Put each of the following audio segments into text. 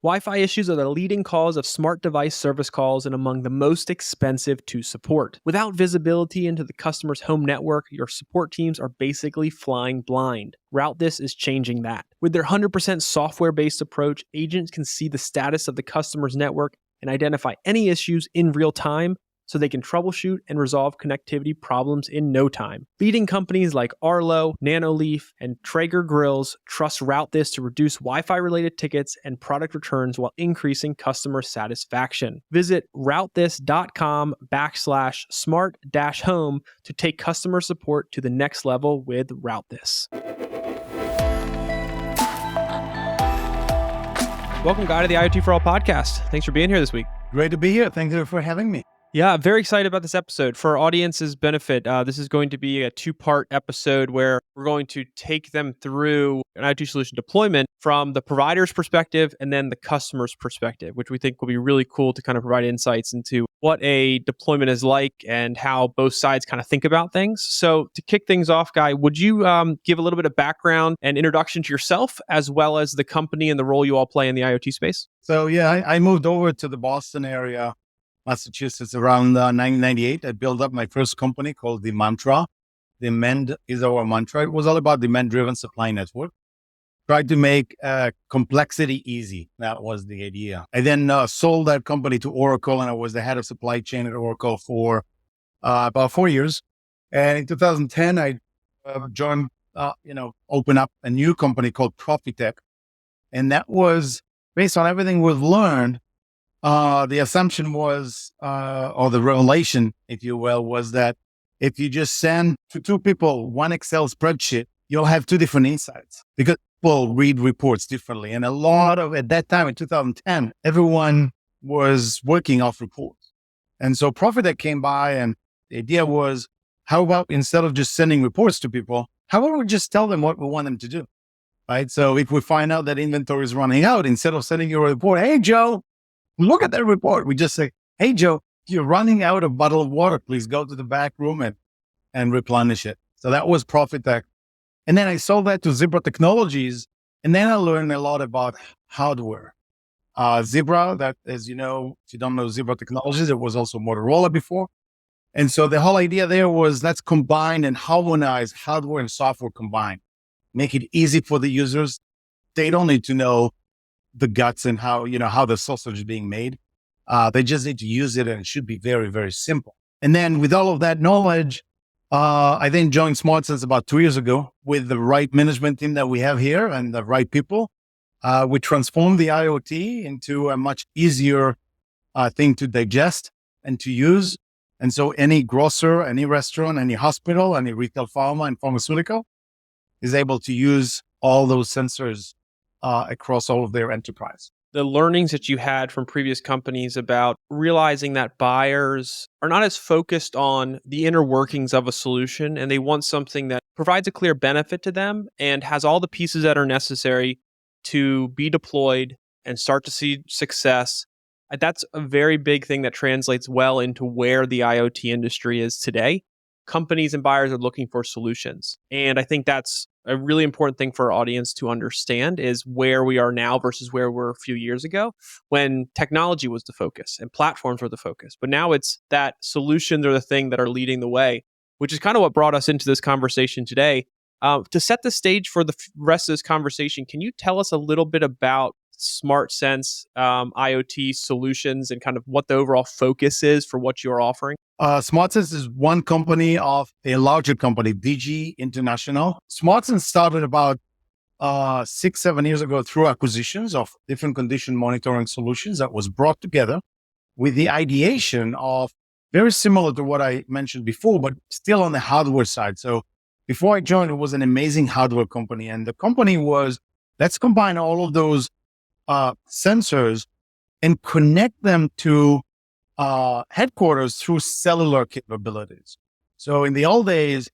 Wi-Fi issues are the leading cause of smart device service calls and among the most expensive to support. Without visibility into the customer's home network, your support teams are basically flying blind. RouteThis is changing that. With their 100% software-based approach, agents can see the status of the customer's network and identify any issues in real time, so they can troubleshoot and resolve connectivity problems in no time. Leading companies like Arlo, Nanoleaf, and Traeger Grills trust RouteThis to reduce Wi-Fi related tickets and product returns while increasing customer satisfaction. Visit routethis.com/smart-home to take customer support to the next level with RouteThis. Welcome, Guy, to the IoT For All podcast. Thanks for being here this week. Great to be here. Thank you for having me. Yeah, very excited about this episode. For our audience's benefit, this is going to be a two-part episode where we're going to take them through an IoT solution deployment from the provider's perspective and then the customer's perspective, which we think will be really cool to kind of provide insights into what a deployment is like and how both sides kind of think about things. So to kick things off, Guy, would you give a little bit of background and introduction to yourself as well as the company and the role you all play in the IoT space? So yeah, I moved over to the Boston area, Massachusetts around 1998. I built up my first company called Demantra. Demand is our mantra. It was all about demand-driven supply network. Tried to make complexity easy. That was the idea. I then sold that company to Oracle, and I was the head of supply chain at Oracle for about 4 years. And in 2010, I joined, opened up a new company called Profitech. And that was based on everything we've learned. The assumption was, or the revelation, if you will, was that if you just send to two people one Excel spreadsheet, you'll have two different insights because people read reports differently. And at that time in 2010, everyone was working off reports. And so Profitech came by, and the idea was, how about instead of just sending reports to people, how about we just tell them what we want them to do, right? So if we find out that inventory is running out, instead of sending you a report, hey, Joe, look at that report. We just say, hey, Joe, you're running out of bottle of water. Please go to the back room and replenish it. So that was Profitech. And then I sold that to Zebra Technologies. And then I learned a lot about hardware. Zebra, that, as you know, if you don't know Zebra Technologies, it was also Motorola before. And so the whole idea there was let's combine and harmonize hardware and software combined. Make it easy for the users. They don't need to know the guts and how the sausage is being made. They just need to use it, and it should be very, very simple. And then with all of that knowledge, I then joined SmartSense about 2 years ago with the right management team that we have here and the right people. We transformed the IoT into a much easier thing to digest and to use. And so any grocer, any restaurant, any hospital, any retail pharma and pharmaceutical is able to use all those sensors across all of their enterprise. The learnings that you had from previous companies about realizing that buyers are not as focused on the inner workings of a solution, and they want something that provides a clear benefit to them and has all the pieces that are necessary to be deployed and start to see success. That's a very big thing that translates well into where the IoT industry is today. Companies and buyers are looking for solutions. And I think that's a really important thing for our audience to understand is where we are now versus where we were a few years ago when technology was the focus and platforms were the focus. But now it's that solutions are the thing that are leading the way, which is kind of what brought us into this conversation today. To set the stage for the rest of this conversation, can you tell us a little bit about SmartSense IoT solutions and kind of what the overall focus is for what you're offering? SmartSense is one company of a larger company, Digi International. SmartSense started about 6-7 years ago through acquisitions of different condition monitoring solutions that was brought together with the ideation of very similar to what I mentioned before, but still on the hardware side. So before I joined, it was an amazing hardware company. And the company was, let's combine all of those sensors and connect them to headquarters through cellular capabilities. So in the old days,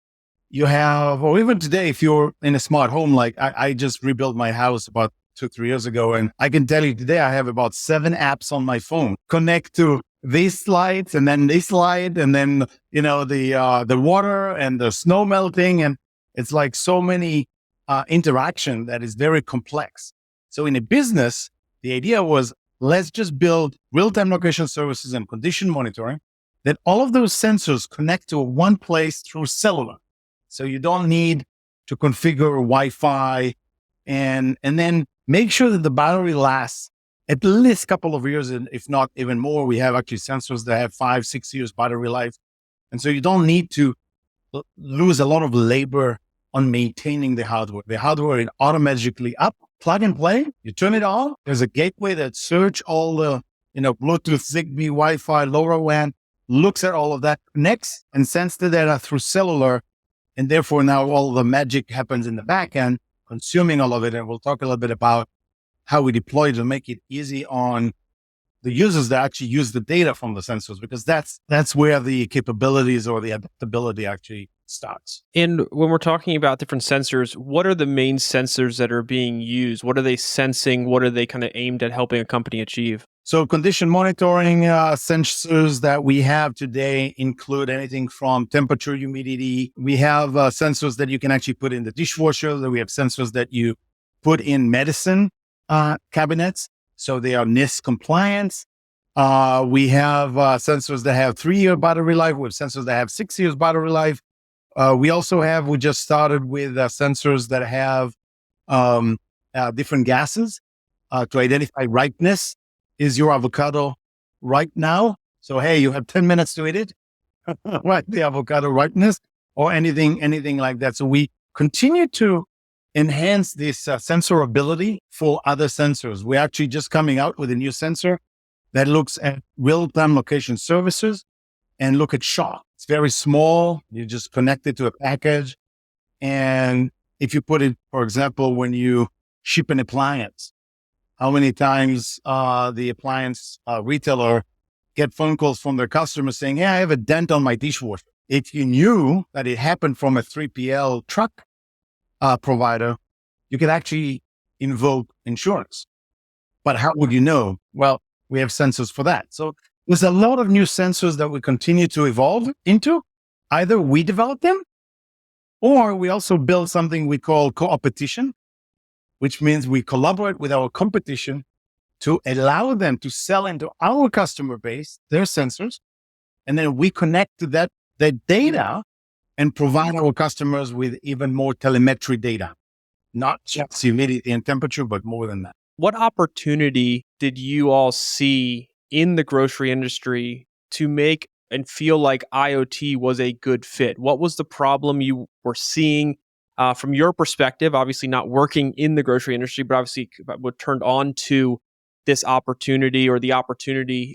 you have, or even today, if you're in a smart home, like I just rebuilt my house about 2-3 years ago, and I can tell you today, I have about 7 apps on my phone connect to these lights and then this light, and then, the water and the snow melting. And it's like so many interaction that is very complex. So in a business, The idea was, let's just build real-time location services and condition monitoring that all of those sensors connect to one place through cellular. So you don't need to configure Wi-Fi and then make sure that the battery lasts at least a couple of years, and if not even more. We have actually sensors that have 5-6 years battery life. And so you don't need to lose a lot of labor on maintaining the hardware. The hardware is automatically up, plug and play. You turn it on. There's a gateway that search all the, Bluetooth, Zigbee, Wi-Fi, LoRaWAN, looks at all of that, connects and sends the data through cellular. And therefore now all the magic happens in the back end, consuming all of it. And we'll talk a little bit about how we deploy to make it easy on the users that actually use the data from the sensors, because that's where the capabilities or the adaptability actually starts. And when we're talking about different sensors, what are the main sensors that are being used? What are they sensing? What are they kind of aimed at helping a company achieve? So condition monitoring sensors that we have today include anything from temperature, humidity. We have sensors that you can actually put in the dishwasher. We have sensors that you put in medicine cabinets. So they are NIST compliant. We have sensors that have 3-year battery life. We have sensors that have 6 years battery life. We just started with sensors that have different gases to identify ripeness. Is your avocado ripe now? So, hey, you have 10 minutes to eat it. Right, the avocado ripeness or anything like that. So we continue to enhance this sensor ability for other sensors. We're actually just coming out with a new sensor that looks at real-time location services and look at shock. It's very small. You just connect it to a package. And if you put it, for example, when you ship an appliance, how many times the appliance retailer get phone calls from their customers saying, hey, I have a dent on my dishwasher. If you knew that it happened from a 3PL truck provider, you could actually invoke insurance. But how would you know? Well, we have sensors for that. So there's a lot of new sensors that we continue to evolve into. Either we develop them or we also build something we call co-opetition, which means we collaborate with our competition to allow them to sell into our customer base their sensors. And then we connect to that data and provide our customers with even more telemetry data, not just humidity and temperature, but more than that. What opportunity did you all see in the grocery industry to make and feel like IoT was a good fit? What was the problem you were seeing from your perspective? Obviously not working in the grocery industry, but obviously what turned on to this opportunity or the opportunity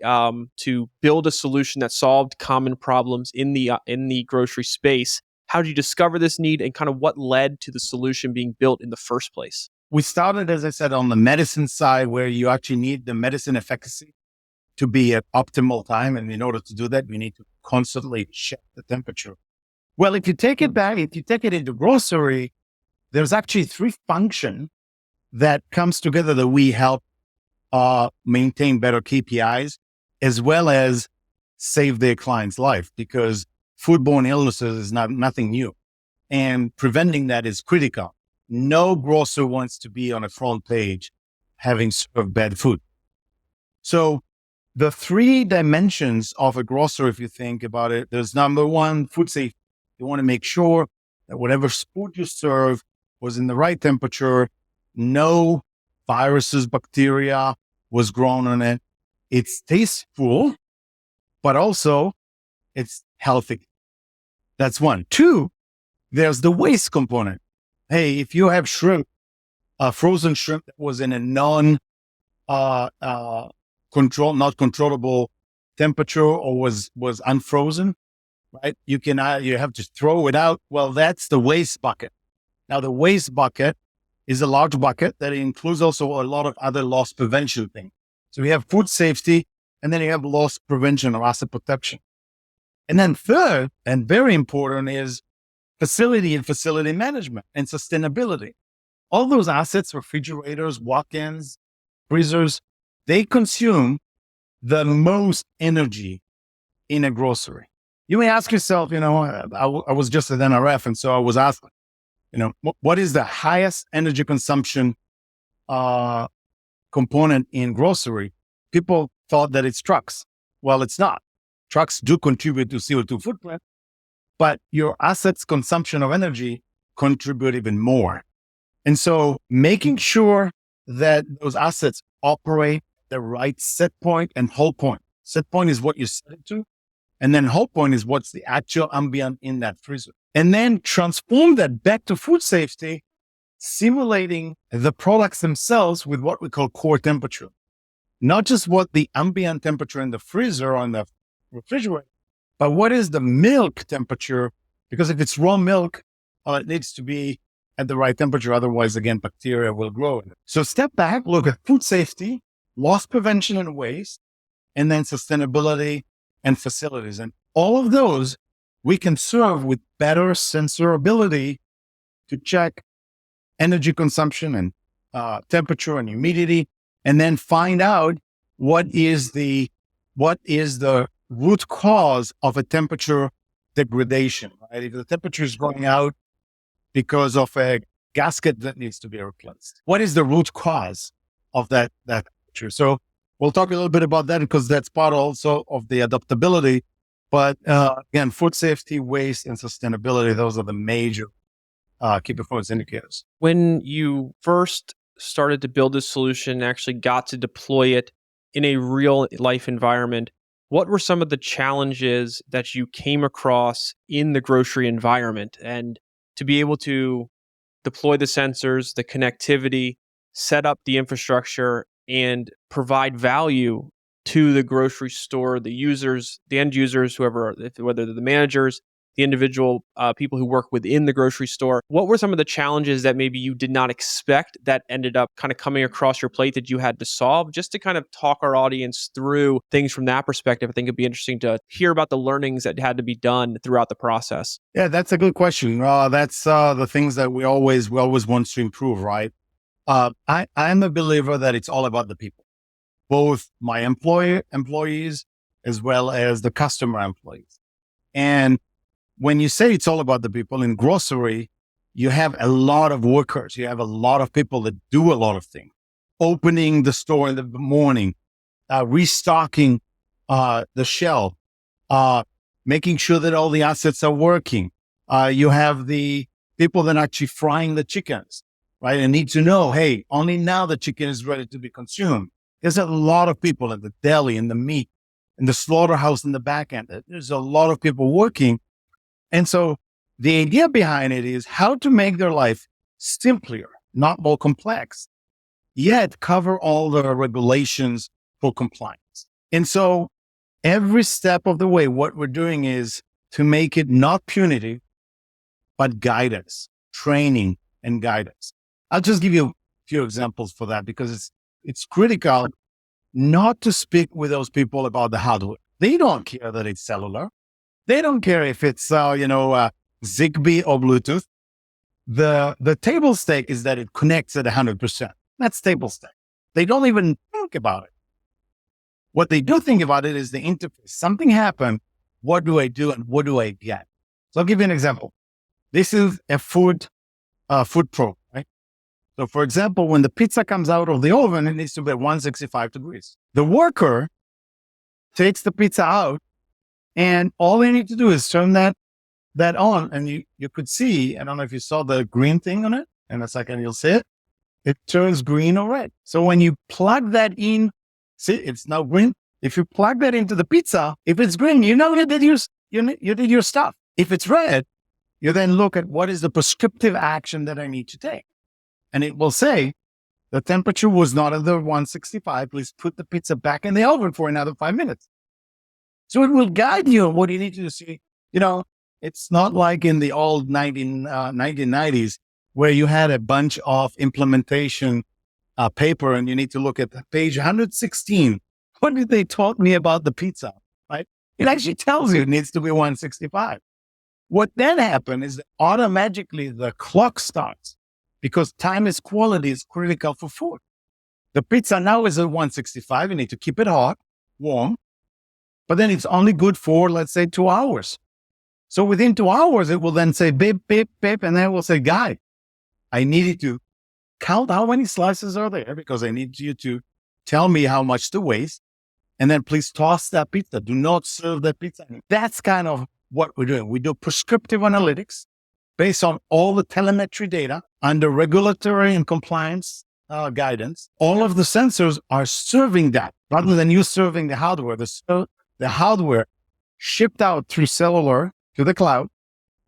to build a solution that solved common problems in the grocery space. How did you discover this need and kind of what led to the solution being built in the first place? We started, as I said, on the medicine side, where you actually need the medicine efficacy to be at optimal time. And in order to do that, we need to constantly check the temperature. Well, if you take it into grocery, there's actually 3 functions that comes together that we help maintain better KPIs, as well as save their client's life, because foodborne illnesses is nothing new. And preventing that is critical. No grocer wants to be on a front page having served bad food. So the 3 dimensions of a grocer, if you think about it, there's number 1, food safety. You want to make sure that whatever food you serve was in the right temperature, no viruses, bacteria was grown on it. It's tasteful, but also it's healthy. That's 1. 2, there's the waste component. Hey, if you have shrimp, frozen shrimp that was in a not controllable temperature or was unfrozen, right? You have to throw it out. Well, that's the waste bucket. Now, the waste bucket is a large bucket that includes also a lot of other loss prevention things. So we have food safety, and then you have loss prevention or asset protection. And then third, and very important, is facility management and sustainability. All those assets, refrigerators, walk-ins, freezers, they consume the most energy in a grocery. You may ask yourself, I was just at NRF, and so I was asking, what is the highest energy consumption component in grocery, people thought that it's trucks. Well, it's not. Trucks do contribute to CO2 footprint, but your assets' consumption of energy contribute even more. And so making sure that those assets operate the right set point and hold point. Set point is what you set it to. And then hold point is what's the actual ambient in that freezer. And then transform that back to food safety, simulating the products themselves with what we call core temperature. Not just what the ambient temperature in the freezer or in the refrigerator, but what is the milk temperature? Because if it's raw milk, it needs to be at the right temperature. Otherwise, again, bacteria will grow in it. So step back, look at food safety, loss prevention and waste, and then sustainability and facilities. And all of those we can serve with better sensor ability to check energy consumption and temperature and humidity, and then find out what is the root cause of a temperature degradation, right? If the temperature is going out because of a gasket that needs to be replaced, what is the root cause of that temperature? So we'll talk a little bit about that because that's part also of the adaptability. But again, food safety, waste, and sustainability, those are the major key performance indicators. When you first started to build this solution and actually got to deploy it in a real life environment, what were some of the challenges that you came across in the grocery environment? And to be able to deploy the sensors, the connectivity, set up the infrastructure, and provide value to the grocery store, the users, the end users, whoever, whether they're the managers, the individual people who work within the grocery store. What were some of the challenges that maybe you did not expect that ended up kind of coming across your plate that you had to solve? Just to kind of talk our audience through things from that perspective, I think it'd be interesting to hear about the learnings that had to be done throughout the process. Yeah, that's a good question. That's the things that we always want to improve, right? I'm a believer that it's all about the people, both my employees as well as the customer employees. And when you say it's all about the people in grocery, you have a lot of workers. You have a lot of people that do a lot of things. Opening the store in the morning, restocking the shelf, making sure that all the assets are working. You have the people that are actually frying the chickens, right? And need to know, hey, only now the chicken is ready to be consumed. There's a lot of people in the deli, in the meat, in the slaughterhouse in the back end. There's a lot of people working. And so the idea behind it is how to make their life simpler, not more complex, yet cover all the regulations for compliance. And so every step of the way, what we're doing is to make it not punitive, but guidance, training and guidance. I'll just give you a few examples for that because it's critical not to speak with those people about the hardware. They don't care that it's cellular. They don't care if it's, Zigbee or Bluetooth. The table stake is that it connects at 100%. That's table stake. They don't even think about it. What they do think about it is the interface. Something happened. What do I do and what do I get? So I'll give you an example. This is a food probe, right? So for example, when the pizza comes out of the oven, it needs to be at 165 degrees. The worker takes the pizza out and all they need to do is turn that on. And you could see, I don't know if you saw the green thing on it. In a second, you'll see it. It turns green or red. So when you plug that in, see, it's now green. If you plug that into the pizza, if it's green, you know you did your stuff. If it's red, you then look at what is the prescriptive action that I need to take. And it will say, the temperature was not at the 165. Please put the pizza back in the oven for another 5 minutes. So it will guide you on what you need to see. It's not like in the old 1990s where you had a bunch of implementation paper and you need to look at page 116. What did they taught me about the pizza, right? It actually tells you it needs to be 165. What then happened is that automatically the clock starts because time is quality is critical for food. The pizza now is at 165. You need to keep it hot, warm, but then it's only good for, let's say, 2 hours. So within 2 hours, it will then say, beep, beep, beep, and then it will say, guy, I need you to count how many slices are there because I need you to tell me how much to waste. And then please toss that pizza. Do not serve that pizza. That's kind of what we're doing. We do prescriptive analytics based on all the telemetry data under regulatory and compliance guidance. All of the sensors are serving that rather than you serving the hardware. The hardware shipped out through cellular to the cloud,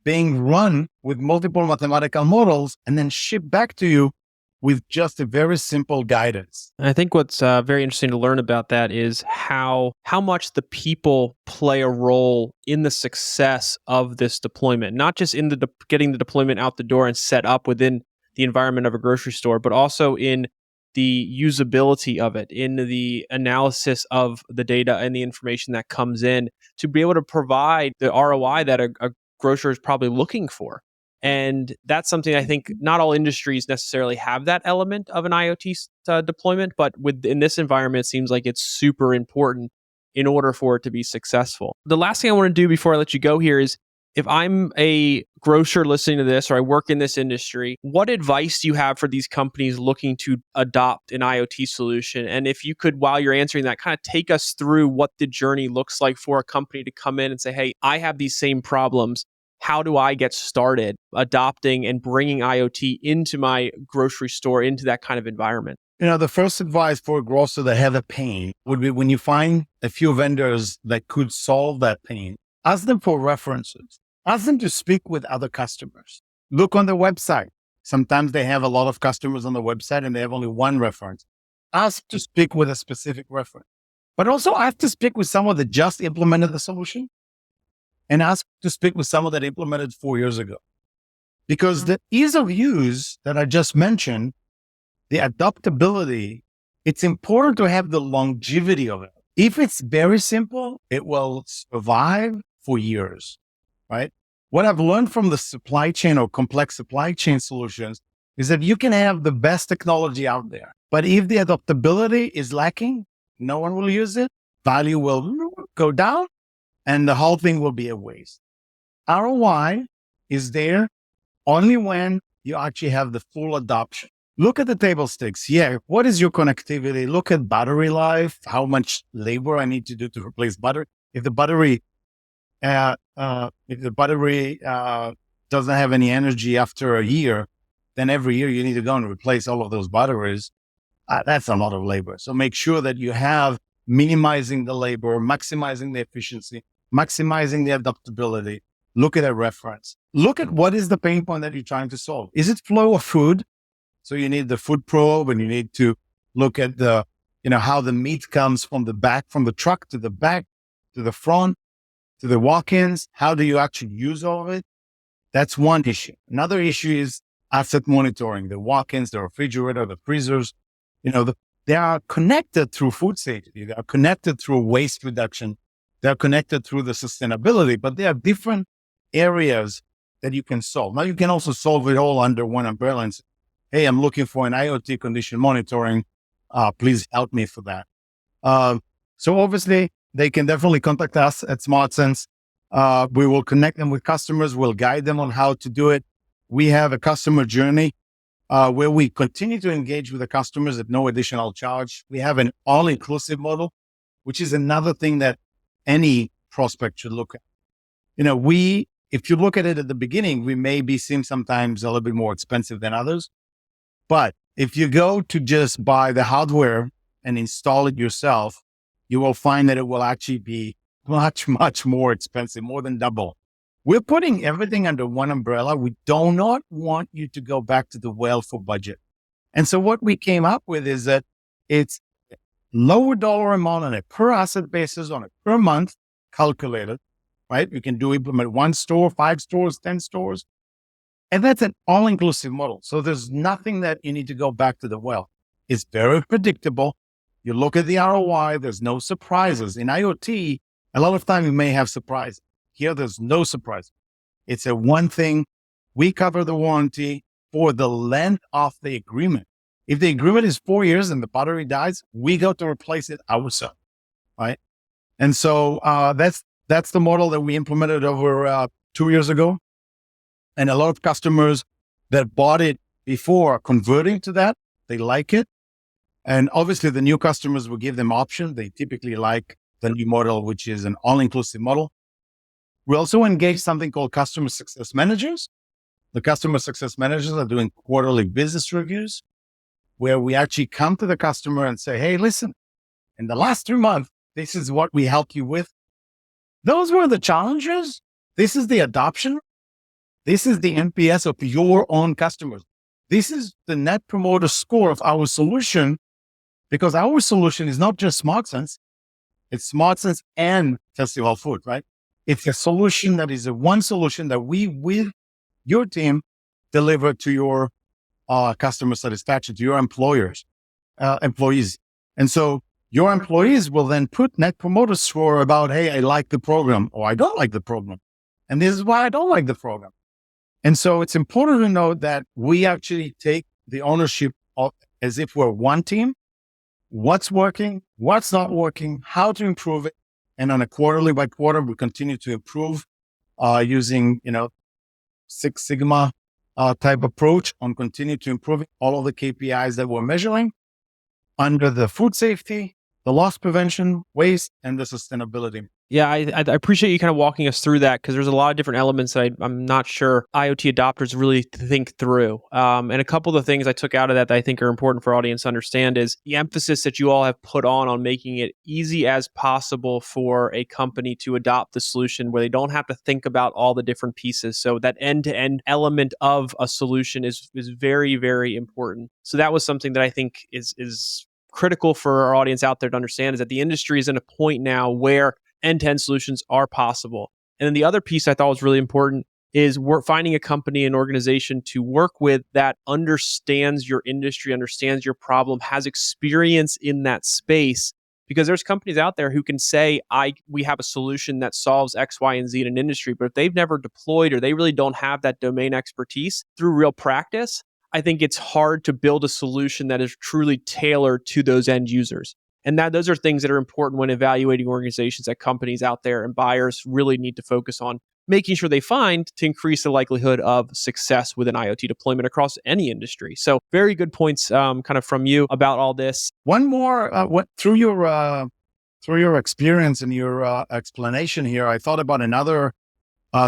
being run with multiple mathematical models, and then shipped back to you with just a very simple guidance. I think what's very interesting to learn about that is how much the people play a role in the success of this deployment, not just in the getting the deployment out the door and set up within the environment of a grocery store, but also in the usability of it, in the analysis of the data and the information that comes in to be able to provide the ROI that a grocer is probably looking for. And that's something I think not all industries necessarily have that element of an IoT deployment, but in this environment, it seems like it's super important in order for it to be successful. The last thing I want to do before I let you go here is, if I'm a grocer listening to this or I work in this industry, what advice do you have for these companies looking to adopt an IoT solution? And if you could, while you're answering that, kind of take us through what the journey looks like for a company to come in and say, hey, I have these same problems. How do I get started adopting and bringing IoT into my grocery store, into that kind of environment? The first advice for a grocer that have a pain would be when you find a few vendors that could solve that pain, ask them for references. Ask them to speak with other customers. Look on their website. Sometimes they have a lot of customers on the website and they have only one reference. Ask to speak with a specific reference. But also ask to speak with someone that just implemented the solution, and ask to speak with someone that implemented 4 years ago. Because the ease of use that I just mentioned, the adaptability, it's important to have the longevity of it. If it's very simple, it will survive for years, right? What I've learned from the supply chain or complex supply chain solutions is that you can have the best technology out there, but if the adaptability is lacking, no one will use it, value will go down, and the whole thing will be a waste. ROI is there only when you actually have the full adoption. Look at the table stakes. Yeah, what is your connectivity? Look at battery life, how much labor I need to do to replace battery. If the battery doesn't have any energy after a year, then every year you need to go and replace all of those batteries. That's a lot of labor. So make sure that you have minimizing the labor, maximizing the efficiency, maximizing the adaptability. Look at a reference. Look at what is the pain point that you're trying to solve. Is it flow of food? So you need the food probe, and you need to look at how the meat comes from the truck to the back, to the front, to the walk-ins. How do you actually use all of it? That's one issue. Another issue is asset monitoring, the walk-ins, the refrigerator, the freezers. They are connected through food safety. They are connected through waste reduction. They are connected through the sustainability, but there are different areas that you can solve. Now you can also solve it all under one umbrella and say, hey, I'm looking for an IoT condition monitoring. Please help me for that. So obviously they can definitely contact us at SmartSense. We will connect them with customers. We'll guide them on how to do it. We have a customer journey where we continue to engage with the customers at no additional charge. We have an all-inclusive model, which is another thing that any prospect should look at. If you look at it at the beginning, we may be seen sometimes a little bit more expensive than others. But if you go to just buy the hardware and install it yourself, you will find that it will actually be much, much more expensive, more than double. We're putting everything under one umbrella. We do not want you to go back to the well for budget. And so what we came up with is that it's lower dollar amount on a per asset basis, on a per month calculated, right? You can implement 1 store, 5 stores, 10 stores. And that's an all-inclusive model. So there's nothing that you need to go back to the well. It's very predictable. You look at the ROI, there's no surprises. In IoT, a lot of time you may have surprises. Here, there's no surprise. It's a one thing. We cover the warranty for the length of the agreement. If the agreement is 4 years and the battery dies, we go to replace it ourselves, right? And so that's the model that we implemented over 2 years ago. And a lot of customers that bought it before converting to that. They like it. And obviously the new customers will give them option. They typically like the new model, which is an all-inclusive model. We also engage something called customer success managers. The customer success managers are doing quarterly business reviews where we actually come to the customer and say, hey, listen, in the last 3 months, this is what we helped you with. Those were the challenges. This is the adoption. This is the NPS of your own customers. This is the net promoter score of our solution, because our solution is not just SmartSense. It's SmartSense and Festival Food, right? It's a solution that is a one solution that we, with your team, deliver to your customer satisfaction, to your employees. And so your employees will then put net promoter score about, hey, I like the program or I don't like the program. And this is why I don't like the program. And so it's important to know that we actually take the ownership of as if we're one team, what's working, what's not working, how to improve it. And on a quarterly by quarter, we continue to improve using, Six Sigma type approach on continue to improve all of the KPIs that we're measuring under the food safety, the loss prevention, waste, and the sustainability. Yeah, I appreciate you kind of walking us through that, because there's a lot of different elements that I'm not sure IoT adopters really think through. And a couple of the things I took out of that I think are important for our audience to understand is the emphasis that you all have put on making it easy as possible for a company to adopt the solution where they don't have to think about all the different pieces. So that end-to-end element of a solution is very, very important. So that was something that I think is critical for our audience out there to understand, is that the industry is in a point now where end-to-end solutions are possible. And then the other piece I thought was really important is we're finding a company, an organization to work with that understands your industry, understands your problem, has experience in that space. Because there's companies out there who can say, we have a solution that solves X, Y, and Z in an industry, but if they've never deployed or they really don't have that domain expertise through real practice, I think it's hard to build a solution that is truly tailored to those end users. And those are things that are important when evaluating organizations that companies out there and buyers really need to focus on making sure they find to increase the likelihood of success with an IoT deployment across any industry. So very good points kind of from you about all this. One more, through your experience and your explanation here, I thought about another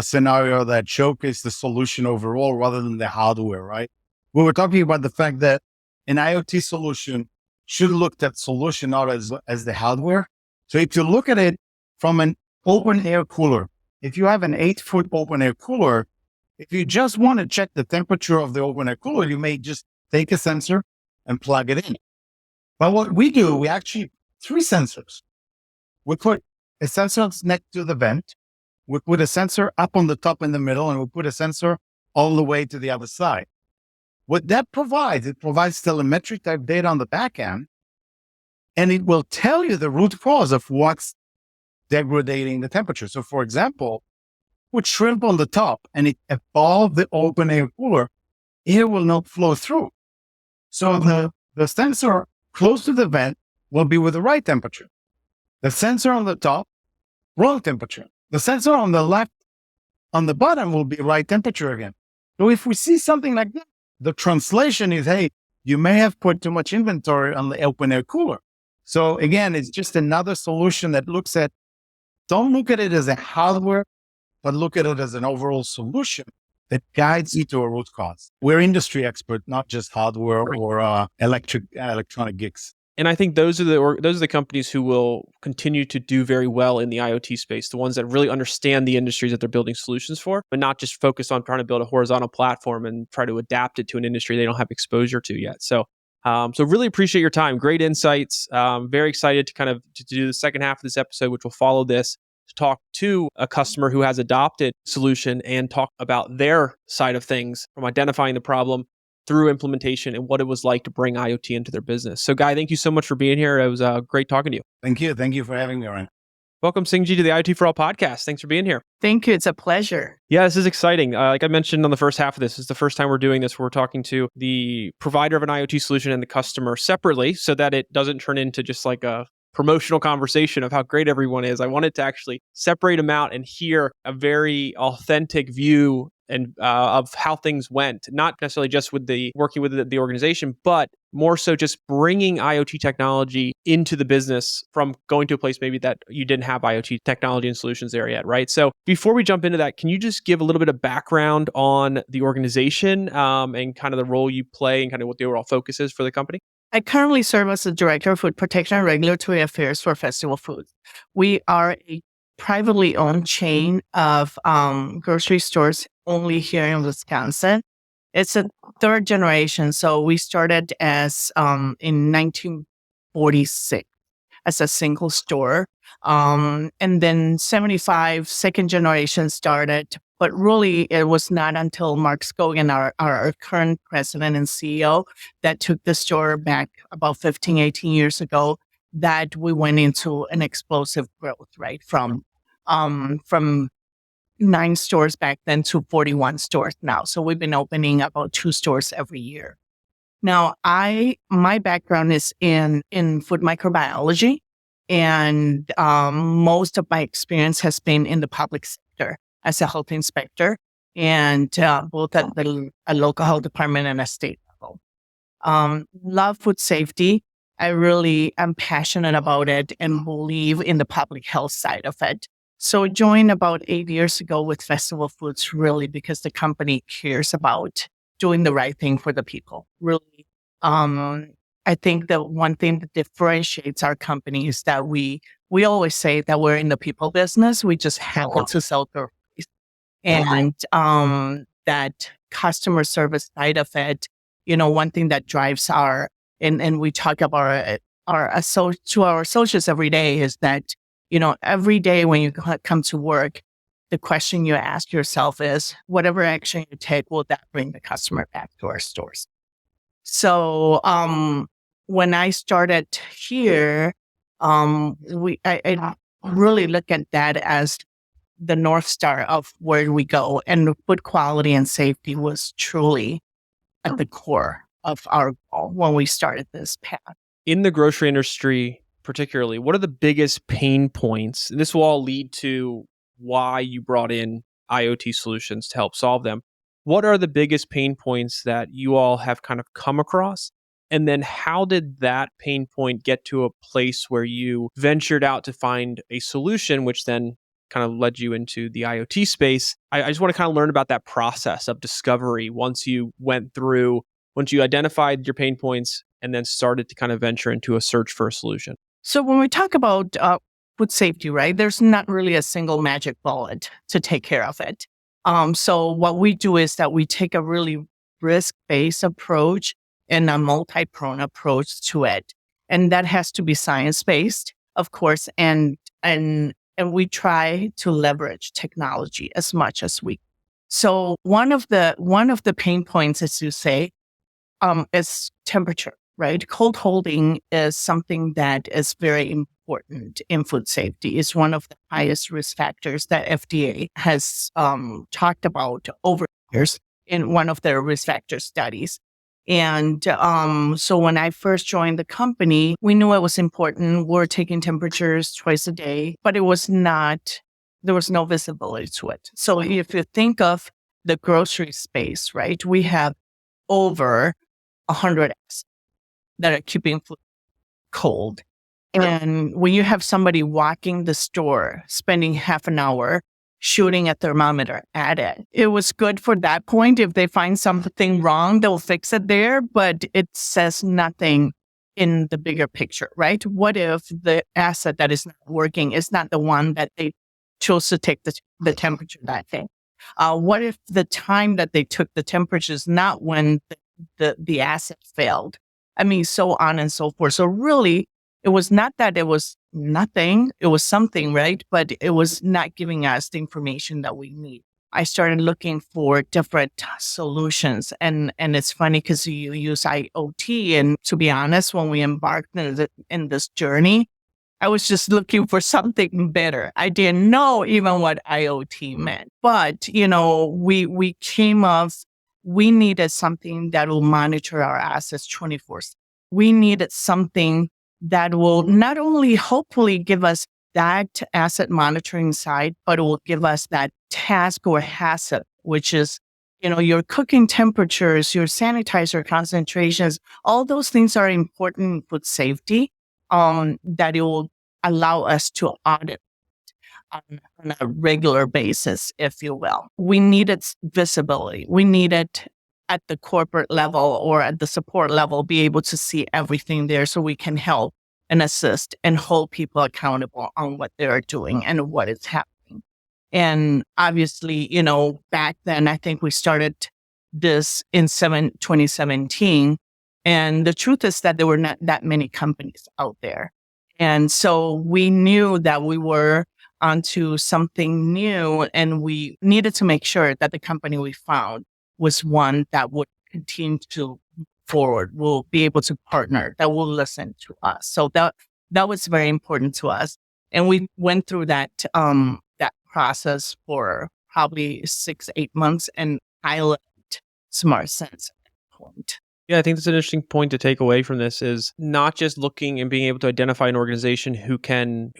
scenario that showcased the solution overall rather than the hardware, right? We were talking about the fact that an IoT solution should look at solution not as the hardware. So if you look at it from an open air cooler, if you have an 8-foot open air cooler, if you just want to check the temperature of the open air cooler, you may just take a sensor and plug it in. But what we do, we actually 3 sensors. We put a sensor next to the vent. We put a sensor up on the top in the middle, and we put a sensor all the way to the other side. What that provides, it provides telemetry type data on the back end, and it will tell you the root cause of what's degrading the temperature. So for example, with shrimp on the top and it above the open air cooler, air will not flow through. So the sensor close to the vent will be with the right temperature. The sensor on the top, wrong temperature. The sensor on the left, on the bottom will be right temperature again. So if we see something like that, the translation is, hey, you may have put too much inventory on the open air cooler. So again, it's just another solution that don't look at it as a hardware, but look at it as an overall solution that guides you to a root cause. We're industry expert, not just hardware or electronic geeks. And I think those are the companies who will continue to do very well in the IoT space, the ones that really understand the industries that they're building solutions for, but not just focus on trying to build a horizontal platform and try to adapt it to an industry they don't have exposure to yet. So really appreciate your time. Great insights. Very excited to kind of to do the second half of this episode, which will follow this, to talk to a customer who has adopted solution and talk about their side of things from identifying the problem through implementation and what it was like to bring IoT into their business. So Guy, thank you so much for being here. It was great talking to you. Thank you. Thank you for having me, Ryan. Welcome, Hsing-Yi, to the IoT For All podcast. Thanks for being here. Thank you. It's a pleasure. Yeah, this is exciting. Like I mentioned on the first half of this is the first time we're doing this. We're talking to the provider of an IoT solution and the customer separately so that it doesn't turn into just like a promotional conversation of how great everyone is. I wanted to actually separate them out and hear a very authentic view and of how things went, not necessarily just with the working with the organization, but more so just bringing IoT technology into the business from going to a place maybe that you didn't have IoT technology and solutions there yet, right? So before we jump into that, can you just give a little bit of background on the organization and kind of the role you play and kind of what the overall focus is for the company? I currently serve as the Director of Food Protection and Regulatory Affairs for Festival Foods. We are a privately owned chain of grocery stores only here in Wisconsin. It's a third generation. So we started as in 1946 as a single store. And then 75 second generation started. But really, it was not until Mark Scogan, our current president and CEO, that took the store back about 15, 18 years ago, that we went into an explosive growth, right? From 9 stores back then to 41 stores now. So we've been opening about 2 stores every year. Now, my background is in food microbiology, and most of my experience has been in the public sector as a health inspector, and both at a local health department and a state level. Love food safety. I really am passionate about it and believe in the public health side of it. So I joined about 8 years ago with Festival Foods, really because the company cares about doing the right thing for the people. Really, I think the one thing that differentiates our company is that we always say that we're in the people business. We just happen to sell groceries. And that customer service side of it, one thing that drives and we talk about to our associates every day is that, every day when you come to work, the question you ask yourself is, whatever action you take, will that bring the customer back to our stores? So when I started here, I really look at that as the North Star of where we go. And food quality and safety was truly at the core of our goal when we started this path. In the grocery industry, particularly, what are the biggest pain points? And this will all lead to why you brought in IoT solutions to help solve them. What are the biggest pain points that you all have kind of come across? And then how did that pain point get to a place where you ventured out to find a solution, which then kind of led you into the IoT space? I just want to kind of learn about that process of discovery once you identified your pain points and then started to kind of venture into a search for a solution. So when we talk about food safety, right, there's not really a single magic bullet to take care of it. So what we do is that we take a really risk-based approach and a multi-pronged approach to it. And that has to be science-based, of course, and we try to leverage technology as much as we. So one of the pain points, as you say, is temperature, right? Cold holding is something that is very important in food safety. It's one of the highest risk factors that FDA has talked about over years in one of their risk factor studies. And so when I first joined the company, we knew it was important. We're taking temperatures twice a day, but there was no visibility to it. So if you think of the grocery space, right, we have over 100 apps that are keeping food cold. And when you have somebody walking the store, spending half an hour shooting a thermometer at it. It was good for that point. If they find something wrong, they'll fix it there, but it says nothing in the bigger picture, right? What if the asset that is not working is not the one that they chose to take the temperature that day? What if the time that they took the temperature is not when the asset failed? I mean, so on and so forth. So really, it was not that it was nothing, it was something, right? But it was not giving us the information that we need. I started looking for different solutions. And it's funny because you use IoT. And to be honest, when we embarked in this journey, I was just looking for something better. I didn't know even what IoT meant. But, we came up, we needed something that will monitor our assets 24/7. We needed something that will not only hopefully give us that asset monitoring side, but it will give us that task or which is, your cooking temperatures, your sanitizer concentrations, all those things are important in food safety, that it will allow us to audit on a regular basis, if you will. We needed visibility. We needed at the corporate level or at the support level, be able to see everything there so we can help and assist and hold people accountable on what they're doing and what is happening. And obviously, back then, I think we started this in 2017. And the truth is that there were not that many companies out there. And so we knew that we were onto something new, and we needed to make sure that the company we found was one that would continue to move forward, will be able to partner, that will listen to us. So that was very important to us. And we went through that process for probably 6-8 months and piloted SmartSense at that point. Yeah, I think that's an interesting point to take away from this is not just looking and being able to identify an organization who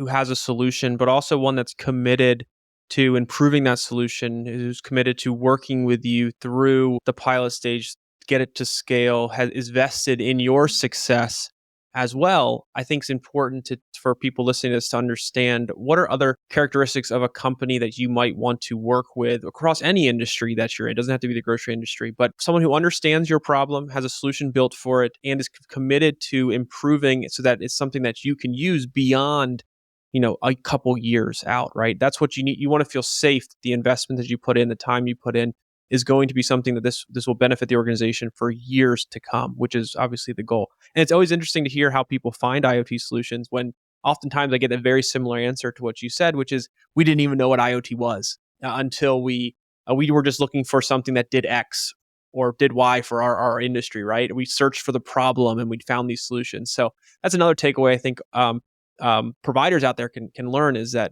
has a solution, but also one that's committed to improving that solution, who's committed to working with you through the pilot stage, get it to scale, is vested in your success as well. I think it's important for people listening to this to understand what are other characteristics of a company that you might want to work with across any industry that you're in. It doesn't have to be the grocery industry, but someone who understands your problem, has a solution built for it, and is committed to improving it so that it's something that you can use beyond a couple years out, right? That's what you need. You want to feel safe that the investment that you put in, the time you put in, is going to be something that this will benefit the organization for years to come, which is obviously the goal. And it's always interesting to hear how people find IoT solutions when oftentimes I get a very similar answer to what you said, which is we didn't even know what IoT was until we were just looking for something that did X or did Y for our industry, right? We searched for the problem and we found these solutions. So that's another takeaway I think providers out there can learn, is that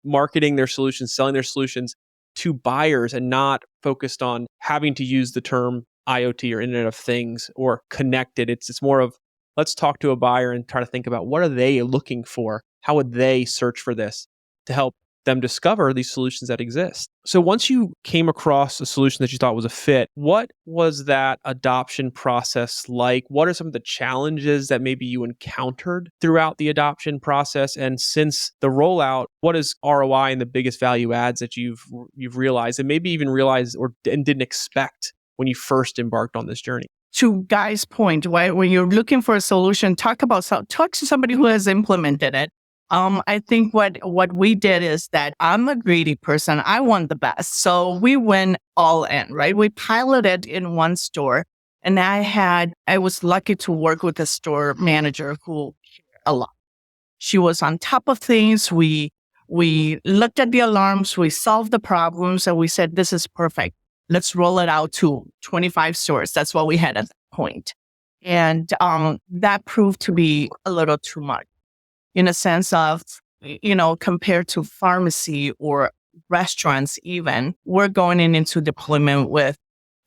marketing their solutions, selling their solutions to buyers and not focused on having to use the term IoT or Internet of Things or connected. It's more of let's talk to a buyer and try to think about what are they looking for? How would they search for this to help them discover these solutions that exist? So once you came across a solution that you thought was a fit, what was that adoption process like? What are some of the challenges that maybe you encountered throughout the adoption process? And since the rollout, what is ROI and the biggest value adds that you've realized and maybe even realized and didn't expect when you first embarked on this journey? To Guy's point, right? When you're looking for a solution, talk to somebody who has implemented it. I think what we did is that I'm a greedy person. I want the best. So we went all in, right? We piloted in one store, and I was lucky to work with a store manager who cared a lot. She was on top of things. We looked at the alarms, we solved the problems, and we said, this is perfect. Let's roll it out to 25 stores. That's what we had at that point. And that proved to be a little too much. In a sense of, compared to pharmacy or restaurants even, we're going into deployment with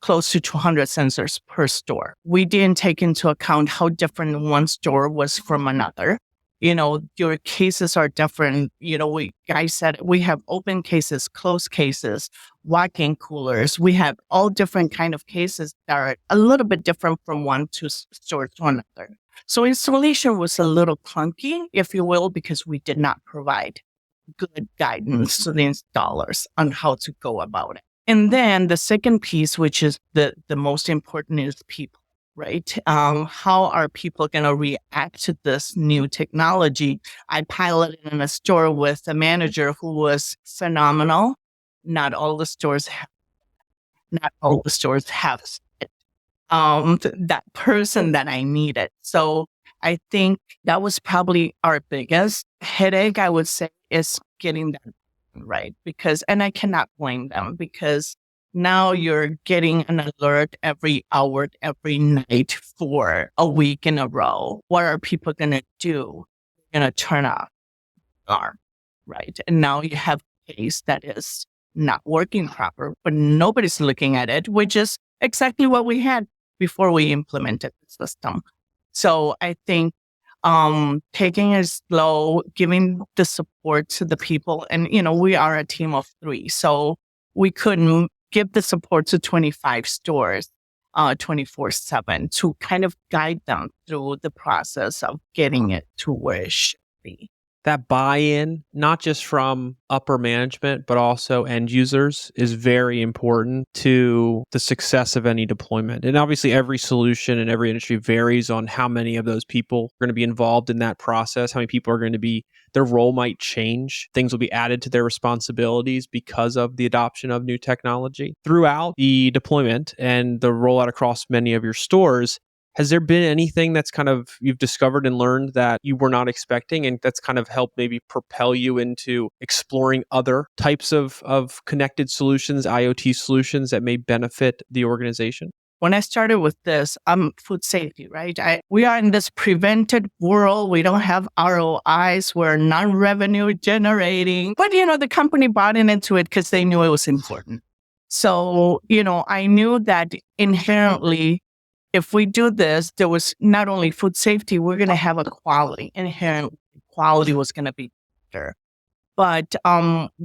close to 200 sensors per store. We didn't take into account how different one store was from another. Your cases are different. Guy said we have open cases, closed cases, walk-in coolers. We have all different kind of cases that are a little bit different from one store to another. So installation was a little clunky, if you will, because we did not provide good guidance to the installers on how to go about it. And then the second piece, which is the most important, is people, right? How are people going to react to this new technology? I piloted in a store with a manager who was phenomenal. Not all the stores have it. That person that I needed. So I think that was probably our biggest headache, I would say, is getting that right. And I cannot blame them, because now you're getting an alert every hour, every night for a week in a row. What are people going to do? They're going to turn off the alarm, right? And now you have a case that is not working proper, but nobody's looking at it, which is exactly what we had before we implemented the system. So I think taking it slow, giving the support to the people, and we are a team of 3, so we couldn't give the support to 25 stores 24/7 to kind of guide them through the process of getting it to where it should be. That buy-in, not just from upper management, but also end users, is very important to the success of any deployment. And obviously, every solution in every industry varies on how many of those people are going to be involved in that process, how many people are going to be, their role might change. Things will be added to their responsibilities because of the adoption of new technology. Throughout the deployment and the rollout across many of your stores, has there been anything that's kind of you've discovered and learned that you were not expecting and that's kind of helped maybe propel you into exploring other types of connected solutions, IoT solutions that may benefit the organization? When I started with this, food safety, right? We are in this prevented world. We don't have ROIs. We're non-revenue generating. But, the company bought into it because they knew it was important. So, I knew that inherently, if we do this, there was not only food safety, we're going to have a quality. Inherent quality was going to be better. But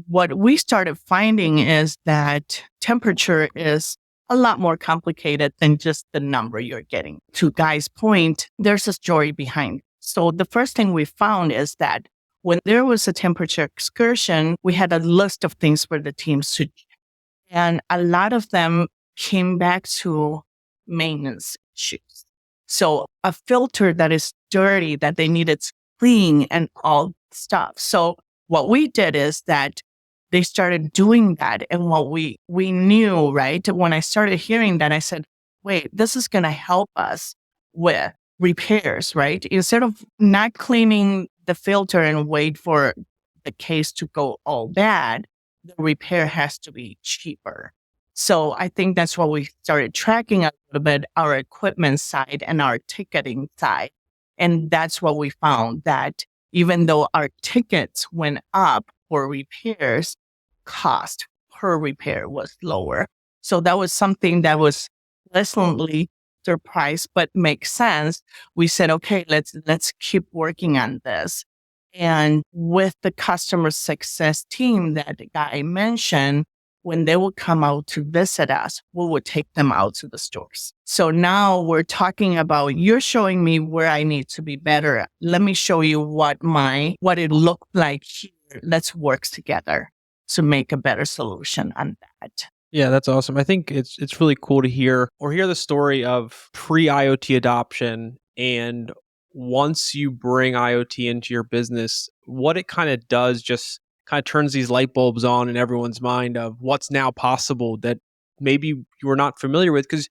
what we started finding is that temperature is a lot more complicated than just the number you're getting. To Guy's point, there's a story behind it. So the first thing we found is that when there was a temperature excursion, we had a list of things for the teams to do. And a lot of them came back to maintenance issues. So a filter that is dirty, that they needed to clean and all stuff. So what we did is that they started doing that. And what we knew, right? When I started hearing that, I said, wait, this is going to help us with repairs, right? Instead of not cleaning the filter and wait for the case to go all bad, the repair has to be cheaper. So I think that's what we started tracking a little bit, our equipment side and our ticketing side. And that's what we found, that even though our tickets went up for repairs, cost per repair was lower. So that was something that was pleasantly surprised, but makes sense. We said, okay, let's keep working on this. And with the customer success team that the guy mentioned, when they would come out to visit us, we would take them out to the stores. So now we're talking about, you're showing me where I need to be better. Let me show you what it looked like here. Let's work together to make a better solution on that. Yeah, that's awesome. I think it's really cool to hear the story of pre-IoT adoption, and once you bring IoT into your business, what it kind of does just kind of turns these light bulbs on in everyone's mind of what's now possible that maybe you were not familiar with, because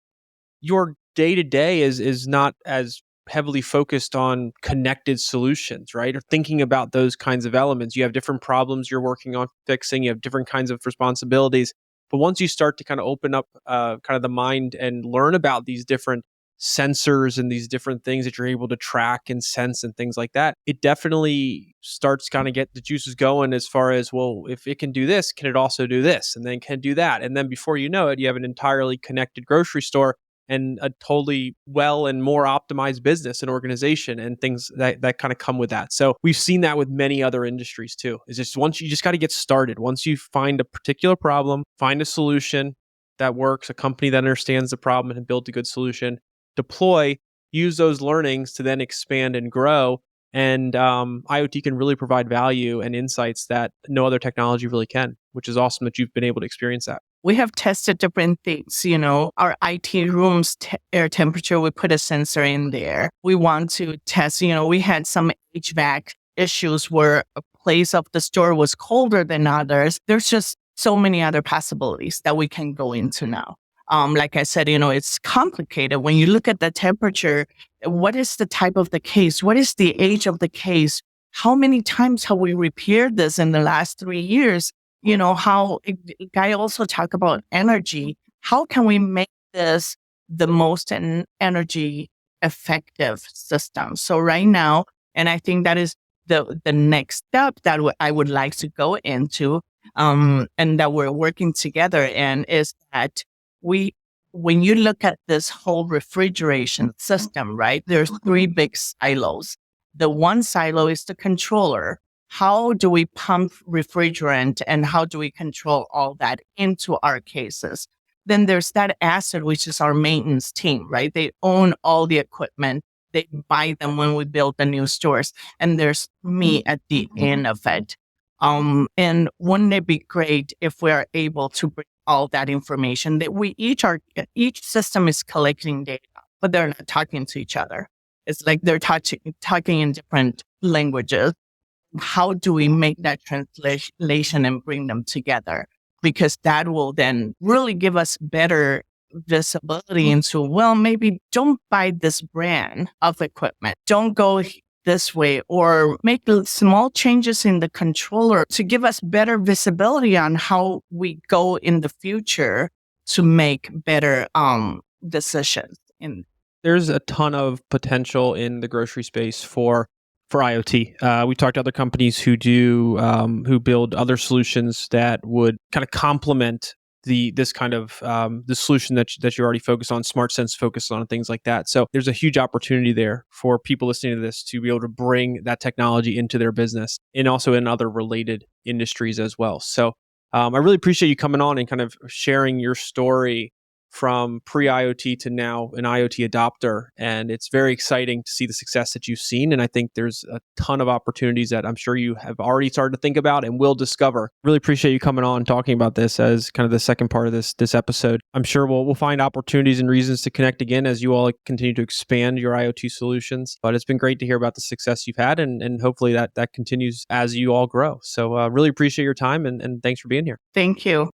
your day-to-day is not as heavily focused on connected solutions, right? Or thinking about those kinds of elements. You have different problems you're working on fixing, you have different kinds of responsibilities. But once you start to kind of open up kind of the mind and learn about these different sensors and these different things that you're able to track and sense and things like that, it definitely starts kind of get the juices going as far as, well, if it can do this, can it also do this? And then can do that. And then before you know it, you have an entirely connected grocery store and a totally well and more optimized business and organization and things that kind of come with that. So we've seen that with many other industries too. It's just once you just got to get started. Once you find a particular problem, find a solution that works, a company that understands the problem and built a good solution, deploy, use those learnings to then expand and grow. And IoT can really provide value and insights that no other technology really can, which is awesome that you've been able to experience that. We have tested different things, our IT room's air temperature, we put a sensor in there. We want to test, we had some HVAC issues where a place of the store was colder than others. There's just so many other possibilities that we can go into now. Like I said, it's complicated. When you look at the temperature, what is the type of the case? What is the age of the case? How many times have we repaired this in the last 3 years? How Guy also talked about energy. How can we make this the most energy effective system? So right now, and I think that is the next step that I would like to go into, and that we're working together in, is that when you look at this whole refrigeration system, right, there's 3 big silos. The one silo is the controller. how do we pump refrigerant and how do we control all that into our cases? Then there's that asset, which is our maintenance team, right? They own all the equipment. They buy them when we build the new stores. And there's me at the end of it. And wouldn't it be great if we are able to bring all that information that each system is collecting data, but they're not talking to each other. It's like they're talking in different languages. How do we make that translation and bring them together? Because that will then really give us better visibility into, well, maybe don't buy this brand of equipment. Don't go this way, or make small changes in the controller to give us better visibility on how we go in the future to make better decisions. There's a ton of potential in the grocery space for IoT. We've talked to other companies who build other solutions that would kind of complement this kind of the solution that you're already focused on, SmartSense focused on, things like that. So there's a huge opportunity there for people listening to this to be able to bring that technology into their business and also in other related industries as well. So I really appreciate you coming on and kind of sharing your story from pre-IoT to now an IoT adopter. And it's very exciting to see the success that you've seen. And I think there's a ton of opportunities that I'm sure you have already started to think about and will discover. Really appreciate you coming on and talking about this as kind of the second part of this episode. I'm sure we'll find opportunities and reasons to connect again as you all continue to expand your IoT solutions. But it's been great to hear about the success you've had, and hopefully that continues as you all grow. So really appreciate your time and thanks for being here. Thank you.